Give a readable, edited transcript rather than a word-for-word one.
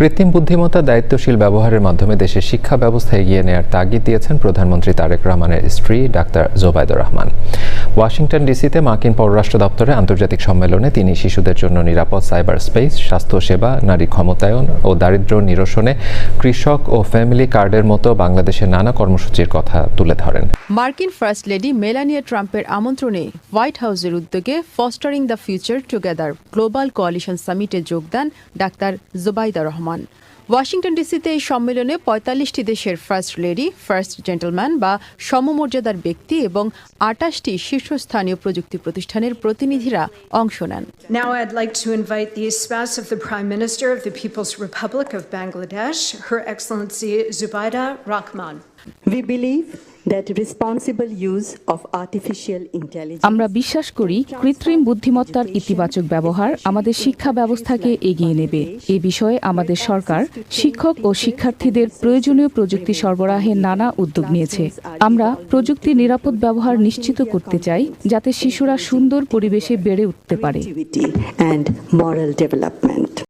কৃত্রিম বুদ্ধিমত্তা দায়িত্বশীল ব্যবহারের মাধ্যমে দেশের শিক্ষা ব্যবস্থা এগিয়ে নেওয়ার তাগিদ দিয়েছেন প্রধানমন্ত্রী তারেক রহমানের স্ত্রী ডাক্তার জোবায়দা রহমান। ওয়াশিংটন ডিসিতে মার্কিন পররাষ্ট্র দপ্তরে আন্তর্জাতিক সম্মেলনে তিনি শিশুদের জন্য নিরাপদ সাইবার স্পেস, স্বাস্থ্যসেবা, নারী ক্ষমতায়ন ও দারিদ্র্য নিরসনে কৃষক ও ফ্যামিলি কার্ডের মতো বাংলাদেশের নানা কর্মসূচির কথা তুলে ধরেন। মার্কিন ফার্স্ট লেডি মেলানিয়া ট্রাম্পের আমন্ত্রণে হোয়াইট হাউসের উদ্যোগে fostering the future together global coalition সামিটে যোগ দেন ডাক্তার জোবায়দা রহমান। ওয়াশিংটন ডিসিতে এই সম্মেলনে ৪৫টি দেশের ফার্স্ট লেডি, ফার্স্ট জেন্টলম্যান বা সমমর্যাদার ব্যক্তি এবং ২৮টি শীর্ষস্থানীয় প্রযুক্তি প্রতিষ্ঠানের প্রতিনিধিরা অংশ নেন। Now I'd like to invite the spouse of the Prime Minister of the People's Republic of Bangladesh, Her Excellency Zubaida Rahman. We believe that responsible use of artificial intelligence. আমরা বিশ্বাস করি কৃত্রিম বুদ্ধিমত্তার ইতিবাচক ব্যবহার আমাদের শিক্ষা ব্যবস্থাকে এগিয়ে নেবে। এ বিষয়ে আমাদের সরকার শিক্ষক ও শিক্ষার্থীদের প্রয়োজনীয় প্রযুক্তি সরবরাহে নানা উদ্যোগ নিয়েছে। আমরা প্রযুক্তির নিরাপদ ব্যবহার নিশ্চিত করতে চাই যাতে শিশুরা সুন্দর পরিবেশে বেড়ে উঠতে পারে। And moral development.